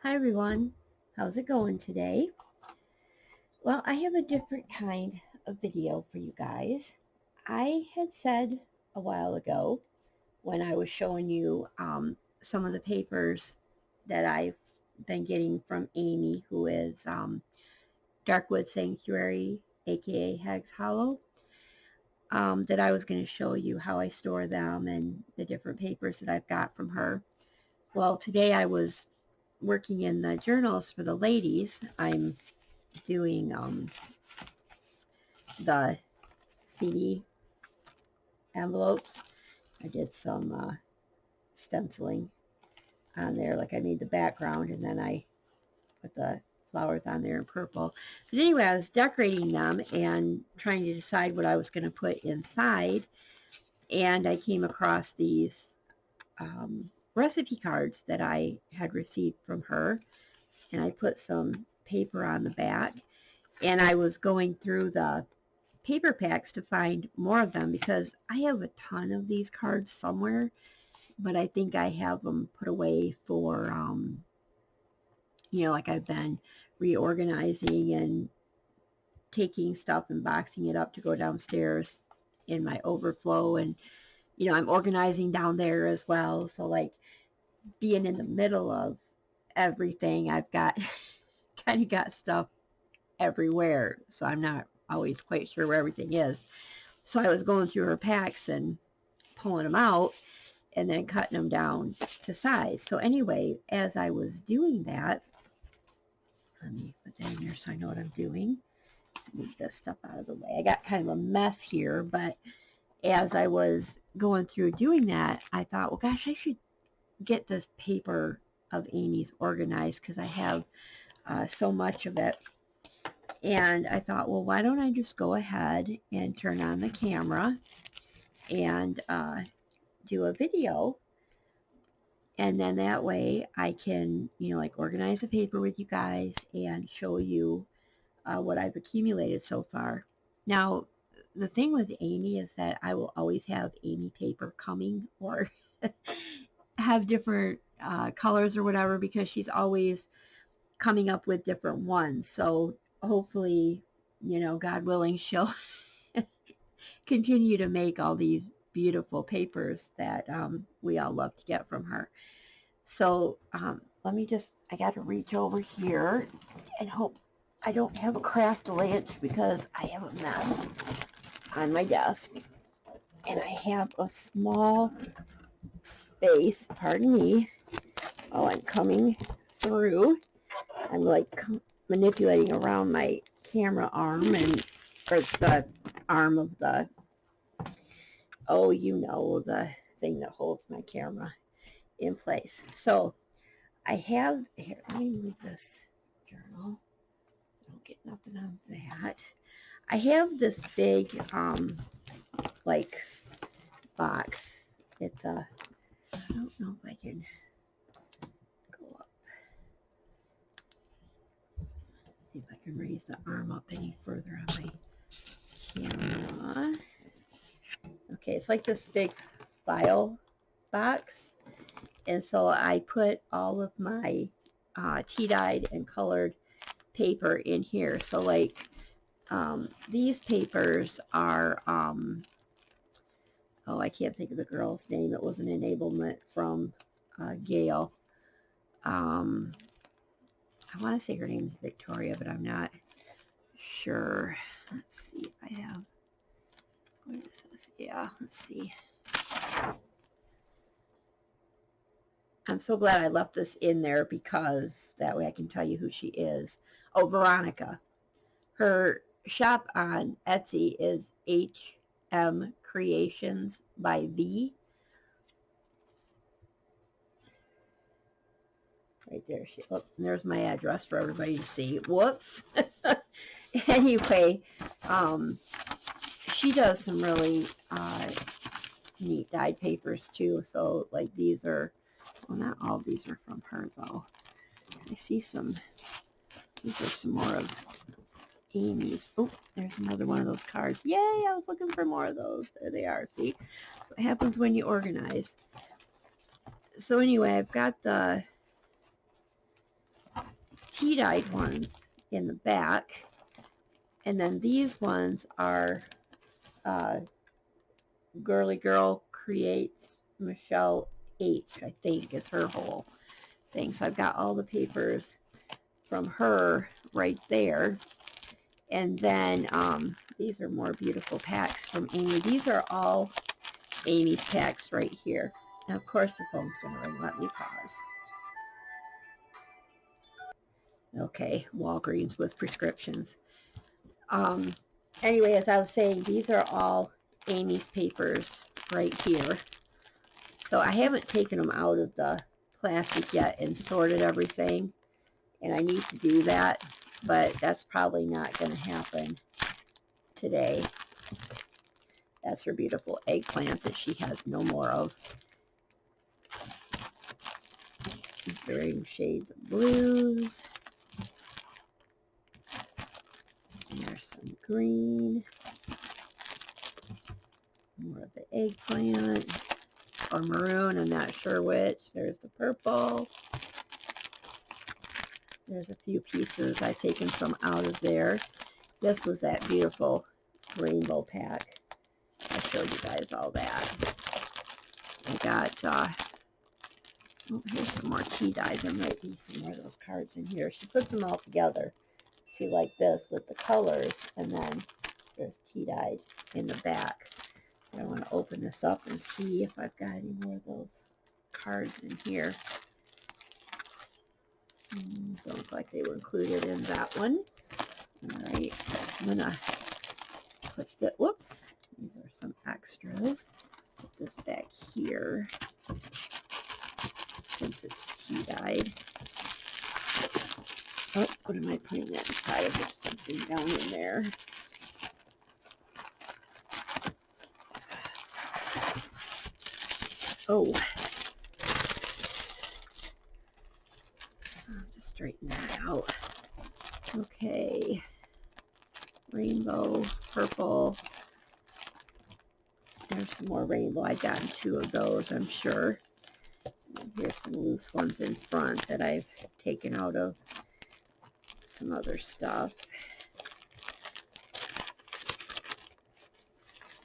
Hi everyone, how's it going today? Well, I have a different kind of video for you guys. I had said a while ago when I was showing you some of the papers that I've been getting from Amy, who is Darkwood Sanctuary, aka Hags Hollow, that I was going to show you how I store them and the different papers that I've got from her. Well, today I was working in the journals for the ladies. I'm doing the CD envelopes. I did some stenciling on there, like I made the background and then I put the flowers on there in purple. But anyway, I was decorating them and trying to decide what I was going to put inside, and I came across these recipe cards that I had received from her, and I put some paper on the back, and I was going through the paper packs to find more of them because I have a ton of these cards somewhere, but I think I have them put away for, like I've been reorganizing and taking stuff and boxing it up to go downstairs in my overflow. And, I'm organizing down there as well. So, like, being in the middle of everything, I've got kind of got stuff everywhere. So I'm not always quite sure where everything is. So I was going through her packs and pulling them out and then cutting them down to size. So anyway, as I was doing that, let me put that in there so I know what I'm doing. Move this stuff out of the way. I got kind of a mess here, but as I was going through doing that, I thought, well, gosh, I should get this paper of Amy's organized because I have so much of it. And I thought, well, why don't I just go ahead and turn on the camera and do a video, and then that way I can, like organize the paper with you guys and show you what I've accumulated so far. Now, the thing with Amy is that I will always have Amy paper coming, or have different colors or whatever, because she's always coming up with different ones. So hopefully, God willing, she'll continue to make all these beautiful papers that we all love to get from her. So let me just, I got to reach over here and hope I don't have a craft lance because I have a mess on my desk. And I have a small space, pardon me, while I'm coming through. I'm like manipulating around my camera arm, and or the arm of the, oh, the thing that holds my camera in place. So I have here. Let me move this journal so I don't get nothing on that. I have this big like box. It's a, I don't know if I can go up. See if I can raise the arm up any further on my camera. Okay, it's like this big file box, and so I put all of my tea-dyed and colored paper in here. So like these papers are, oh, I can't think of the girl's name. It was an enablement from Gail. Um, I want to say her name is Victoria, but I'm not sure. Let's see if I have, what is this? Yeah, let's see. I'm so glad I left this in there because that way I can tell you who she is. Oh, Veronica. Her shop on Etsy is HM Creations by V. Right there. There's my address for everybody to see. Whoops. Anyway, um, she does some really neat dyed papers too. So like these are, well, not all of these are from her though. I see some, these are some more of Amy's. Oh, there's another one of those cards. Yay, I was looking for more of those. There they are. See? So it happens when you organize. So anyway, I've got the tea-dyed ones in the back. And then these ones are Girly Girl Creates Michelle H, I think is her whole thing. So I've got all the papers from her right there. And then these are more beautiful packs from Amy. These are all Amy's packs right here. Now, of course, the phone's going to ring. Let me pause. Okay, Walgreens with prescriptions. Anyway, as I was saying, these are all Amy's papers right here. So I haven't taken them out of the plastic yet and sorted everything. And I need to do that, but that's probably not going to happen today. That's her beautiful eggplant that she has no more of. Varying shades of blues. There's some green. More of the eggplant. Or maroon, I'm not sure which. There's the purple. There's a few pieces. I've taken some out of there. This was that beautiful rainbow pack. I showed you guys all that. I got, oh, here's some more tea dye. There might be some more of those cards in here. She puts them all together. See, like this with the colors, and then there's tea dye in the back. I want to open this up and see if I've got any more of those cards in here. Don't look like they were included in that one. All right, I'm going to put the, whoops, these are some extras. Put this back here since it's tea dyed. Oh, what am I putting that inside of it? Something down in there. Oh, I'll just straighten that out. Okay, rainbow, purple. There's some more rainbow. I've gotten 2 of those, I'm sure. And here's some loose ones in front that I've taken out of some other stuff.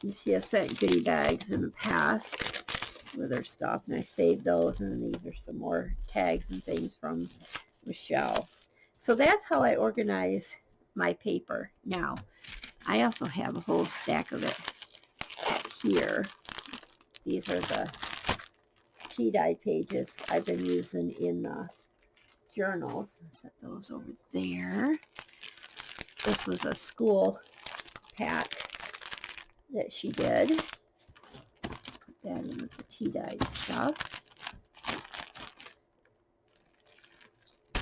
You see, I sent goodie bags in the past with her stuff, and I saved those, and then these are some more tags and things from Michelle. So that's how I organize my paper. Now, I also have a whole stack of it here. These are the tea dye pages I've been using in the journals. Set those over there. This was a school pack that she did. Put that in with the tea dyed stuff.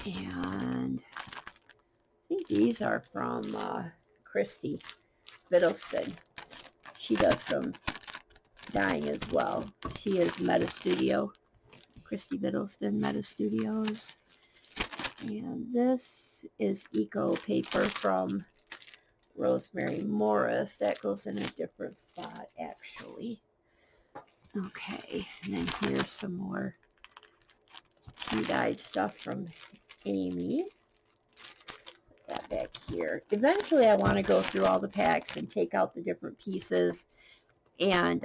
And I think these are from Christy Biddleston. She does some dyeing as well. She is Meta Studio. Christy Biddleston, Meta Studios. And this is Eco paper from Rosemary Morris. That goes in a different spot, actually. Okay, and then here's some more tea-dyed stuff from Amy. Put that back here. Eventually, I want to go through all the packs and take out the different pieces and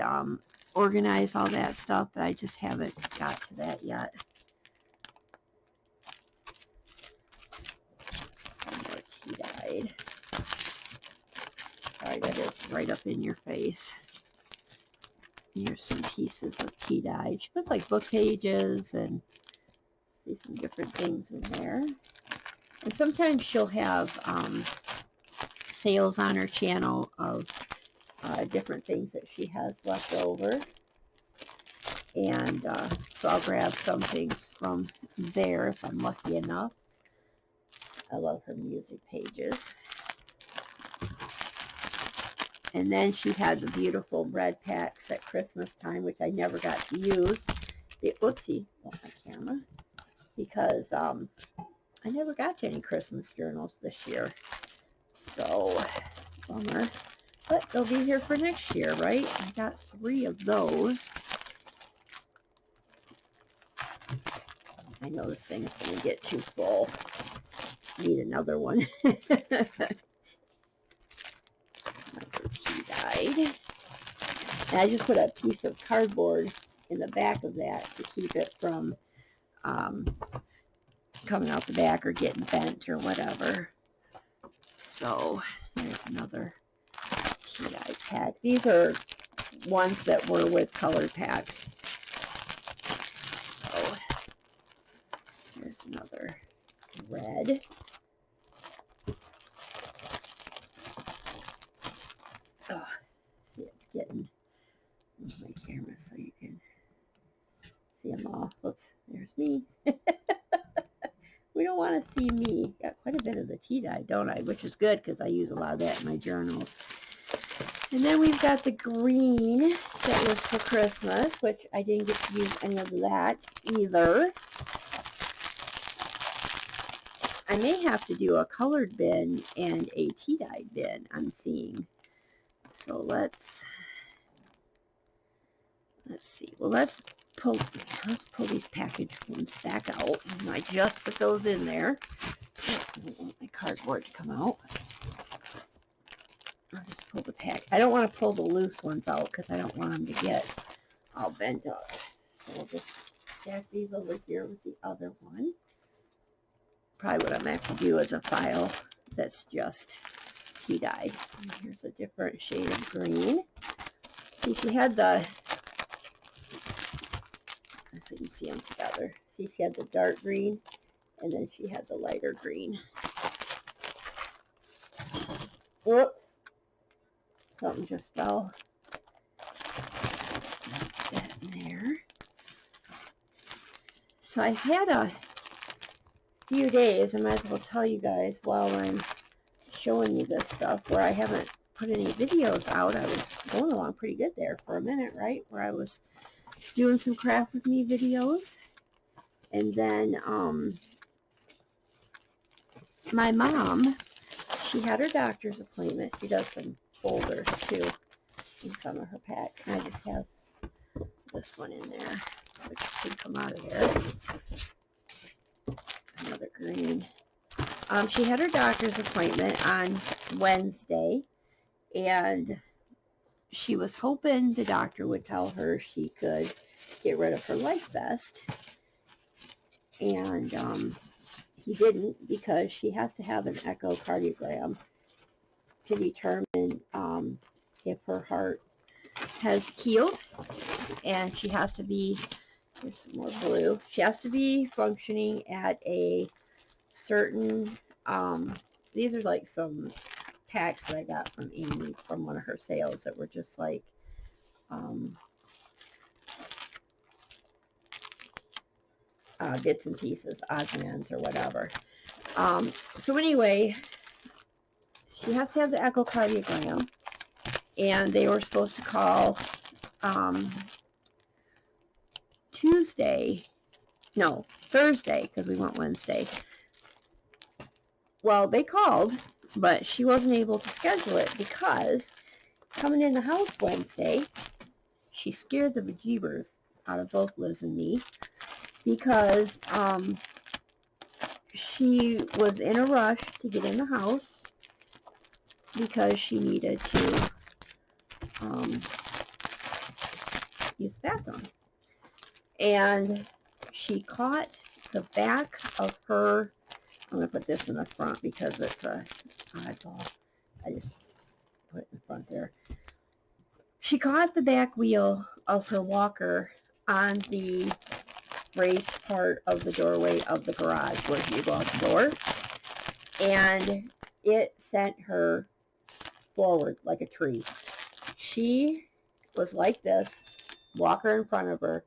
organize all that stuff, but I just haven't got to that yet. Some more tea-dyed. Sorry, that is right up in your face. Here's some pieces of tea dye. She puts like book pages and see some different things in there. And sometimes she'll have sales on her channel of different things that she has left over. And so I'll grab some things from there if I'm lucky enough. I love her music pages. And then she had the beautiful red packs at Christmas time, which I never got to use. Oopsie, got my camera. Because I never got to any Christmas journals this year. So, bummer. But they'll be here for next year, right? I got 3 of those. I know this thing is going to get too full. need another one. Another tea dyed. And I just put a piece of cardboard in the back of that to keep it from coming out the back or getting bent or whatever. So there's another tea dye pack. These are ones that were with colored packs. So there's another red. Oh, see, it's getting my camera so you can see them all. Oops, there's me. We don't want to see me. Got quite a bit of the tea dye, don't I? Which is good because I use a lot of that in my journals. And then we've got the green that was for Christmas, which I didn't get to use any of that either. I may have to do a colored bin and a tea dye bin, I'm seeing. So let's see. Well, let's pull these packaged ones back out. I just put those in there. Oh, I don't want my cardboard to come out. I'll just pull the pack. I don't want to pull the loose ones out because I don't want them to get all bent up. So we'll just stack these over here with the other one. Probably what I'm going to have to do is a file that's just tea dyed. And here's a different shade of green. See, she had the, so you can see them together. See, she had the dark green, and then she had the lighter green. Whoops. Something just fell. Put that in there. So I had a few days, I might as well tell you guys while I'm showing you this stuff, where I haven't put any videos out. I was going along pretty good there for a minute, right? Where I was doing some craft with me videos. And then my mom, she had her doctor's appointment. She does some folders too in some of her packs. And I just have this one in there, which should come out of there. Another green. She had her doctor's appointment on Wednesday, and she was hoping the doctor would tell her she could get rid of her life vest. And he didn't, because she has to have an echocardiogram to determine if her heart has healed, and she has to be, there's some more blue, she has to be functioning at a certain, these are like some packs that I got from Amy from one of her sales that were just like, bits and pieces, odds and ends or whatever. So anyway, she has to have the echocardiogram, and they were supposed to call Thursday, because we went Wednesday. Well, they called, but she wasn't able to schedule it because coming in the house Wednesday, she scared the bejeebers out of both Liz and me, because she was in a rush to get in the house because she needed to use the bathroom. And she caught the back of her, I'm going to put this in the front because it's a oddball. I just put it in the front there. She caught the back wheel of her walker on the raised part of the doorway of the garage where you go out the door, and it sent her forward like a tree. She was like this, walker in front of her,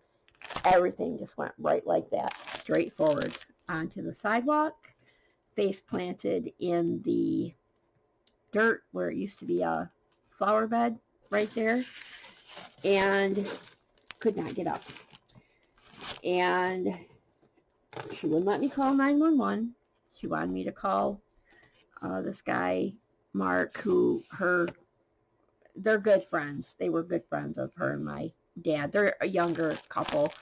everything just went right like that, straight forward onto the sidewalk, face planted in the dirt where it used to be a flower bed right there, and could not get up. And she wouldn't let me call 911. She wanted me to call this guy, Mark, who they're good friends. They were good friends of her and my dad. They're a younger couple,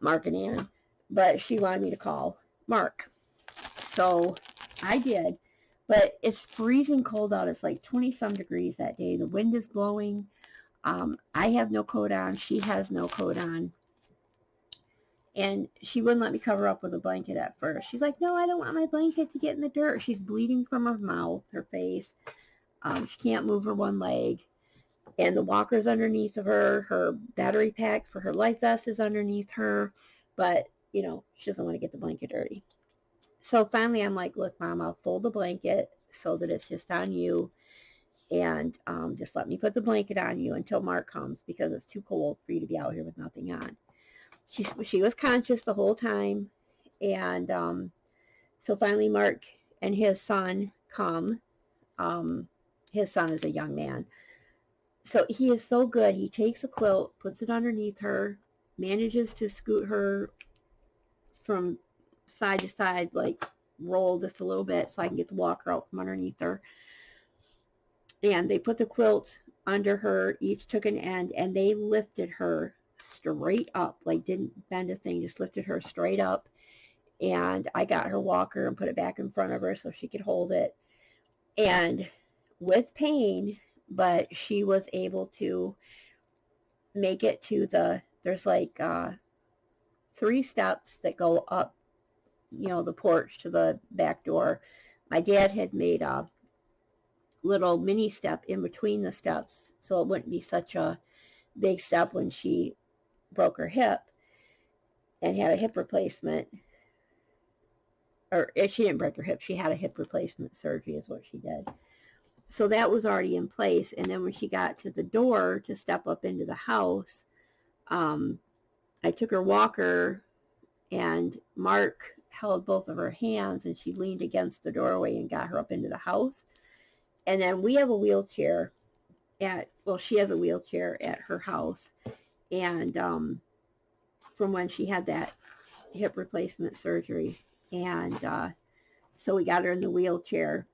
Mark and Ann. But she wanted me to call Mark. So I did. But it's freezing cold out. It's like 20 some degrees that day. The wind is blowing. I have no coat on. She has no coat on. And she wouldn't let me cover up with a blanket at first. She's like, no, I don't want my blanket to get in the dirt. She's bleeding from her mouth, her face. She can't move her one leg. And the walker's underneath of her. Her battery pack for her life vest is underneath her. But, you know, she doesn't want to get the blanket dirty. So finally I'm like, look, Mom, I'll fold the blanket so that it's just on you. And just let me put the blanket on you until Mark comes, because it's too cold for you to be out here with nothing on. She was conscious the whole time. And so finally Mark and his son come. His son is a young man. So he is so good. He takes a quilt, puts it underneath her, manages to scoot her from side to side, like roll just a little bit so I can get the walker out from underneath her. And they put the quilt under her, each took an end, and they lifted her straight up, like didn't bend a thing, just lifted her straight up. And I got her walker and put it back in front of her so she could hold it. And with pain, but she was able to make it to there's like 3 steps that go up, you know, the porch to the back door. My dad had made a little mini step in between the steps so it wouldn't be such a big step when she broke her hip and had a hip replacement. Or she didn't break her hip, she had a hip replacement surgery is what she did. So that was already in place. And then when she got to the door to step up into the house, I took her walker and Mark held both of her hands and she leaned against the doorway and got her up into the house. And then we have a wheelchair she has a wheelchair at her house. And from when she had that hip replacement surgery. And so we got her in the wheelchair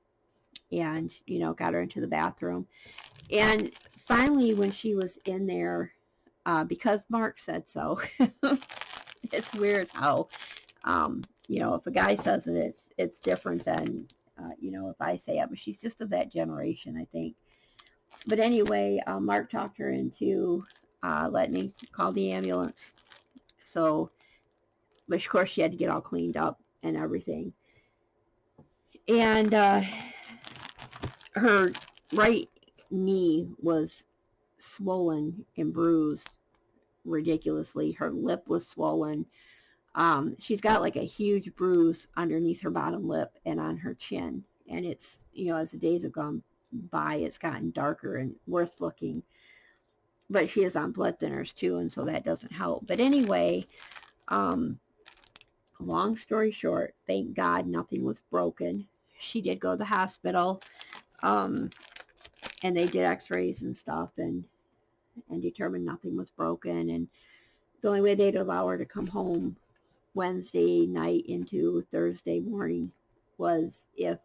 and, you know, got her into the bathroom. And finally, when she was in there, because Mark said so, it's weird how, you know, if a guy says it, it's different than, you know, if I say it. But she's just of that generation, I think. But anyway, Mark talked her into letting me call the ambulance. So, but of course she had to get all cleaned up and everything. And her right knee was swollen and bruised ridiculously. Her lip was swollen. She's got like a huge bruise underneath her bottom lip and on her chin. And it's, you know, as the days have gone by, it's gotten darker and worse looking. But she is on blood thinners too, and so that doesn't help. But anyway, long story short, thank God nothing was broken. She did go to the hospital, and they did x-rays and stuff and determined nothing was broken. And the only way they'd allow her to come home Wednesday night into Thursday morning was if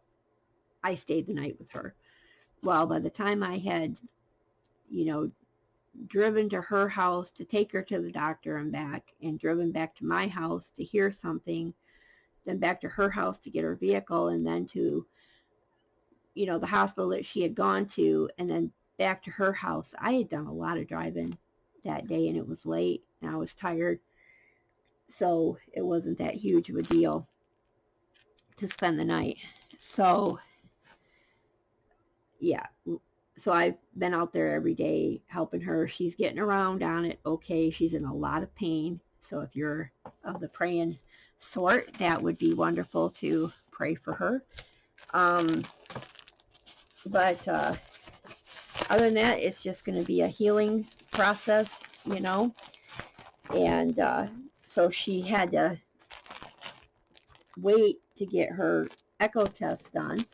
I stayed the night with her. Well, by the time I had, you know, driven to her house to take her to the doctor and back, and driven back to my house to hear something, then back to her house to get her vehicle, and then to, you know, the hospital that she had gone to, and then back to her house. I had done a lot of driving that day, and it was late, and I was tired. So it wasn't that huge of a deal to spend the night. So, yeah. So I've been out there every day helping her. She's getting around on it okay. She's in a lot of pain. So if you're of the praying sort, that would be wonderful to pray for her. But other than that, it's just going to be a healing process, you know. And so she had to wait to get her echo test done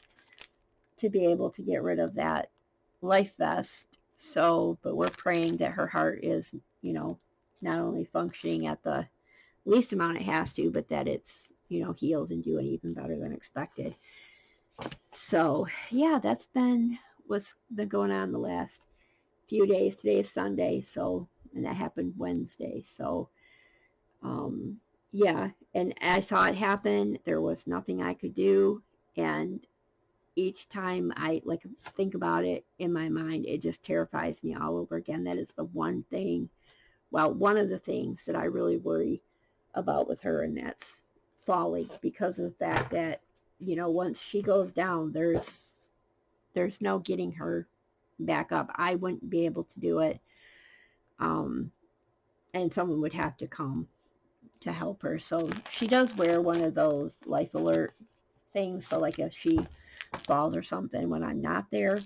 to be able to get rid of that life vest. So, but we're praying that her heart is, you know, not only functioning at the least amount it has to, but that it's, you know, healed and doing even better than expected. So, yeah, that's been what's been going on the last few days. Today is Sunday, so, and that happened Wednesday. So, yeah, and I saw it happen. There was nothing I could do. And each time I like think about it in my mind, it just terrifies me all over again. That is the one thing, well, one of the things that I really worry about with her, and that's falling, because of the fact that, you know, once she goes down, there's no getting her back up. I wouldn't be able to do it. Um, and someone would have to come to help her. So she does wear one of those life alert things. So like if she falls or something when I'm not there,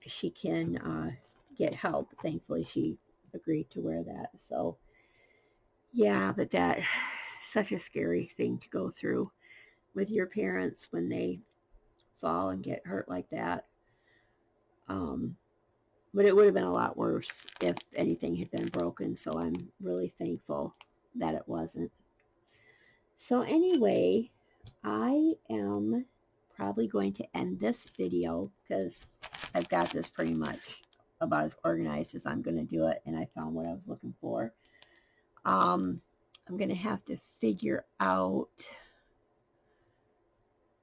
she can get help. Thankfully, she agreed to wear that. So yeah, but that such a scary thing to go through with your parents when they fall and get hurt like that. Um, but it would have been a lot worse if anything had been broken. So I'm really thankful that it wasn't. So anyway, I am probably going to end this video because I've got this pretty much about as organized as I'm going to do it, and I found what I was looking for. I'm going to have to figure out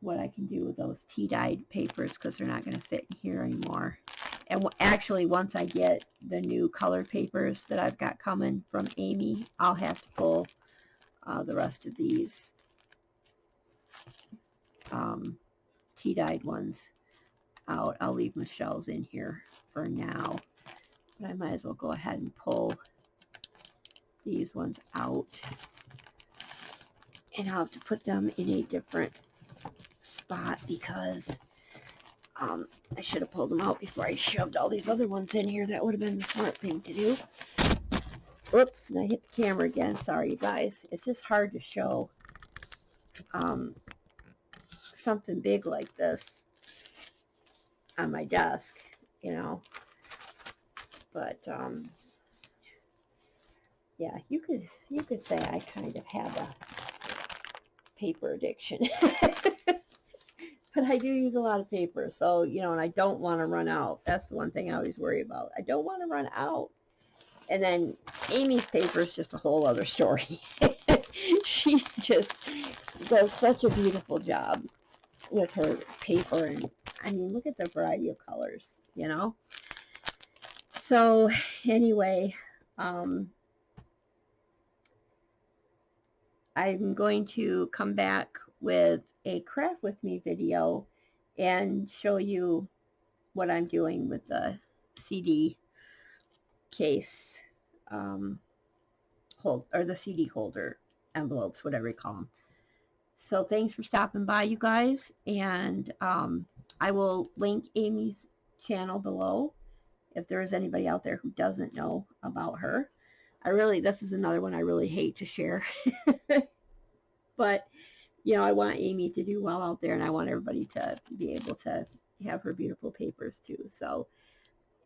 what I can do with those tea-dyed papers because they're not going to fit in here anymore. And actually, once I get the new colored papers that I've got coming from Amy, I'll have to pull the rest of these tea-dyed ones out. I'll leave Michelle's in here for now, but I might as well go ahead and pull these ones out, and I'll have to put them in a different spot because I should have pulled them out before I shoved all these other ones in here. That would have been the smart thing to do. Whoops, and I hit the camera again. Sorry, you guys. It's just hard to show something big like this on my desk, you know. But yeah, you could say I kind of have a paper addiction. But I do use a lot of paper, so, you know, and I don't want to run out. That's the one thing I always worry about. I don't want to run out. And then Amy's paper is just a whole other story. She just does such a beautiful job with her paper, and I mean, look at the variety of colors, you know. So anyway, I'm going to come back with a craft with me video and show you what I'm doing with the CD case or the CD holder envelopes, whatever you call them. So thanks for stopping by, you guys, and I will link Amy's channel below if there is anybody out there who doesn't know about her. This is another one I really hate to share. But, you know, I want Amy to do well out there, and I want everybody to be able to have her beautiful papers too. So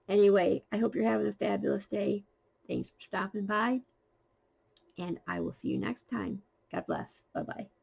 anyway, I hope you're having a fabulous day. Thanks for stopping by, and I will see you next time. God bless. Bye-bye.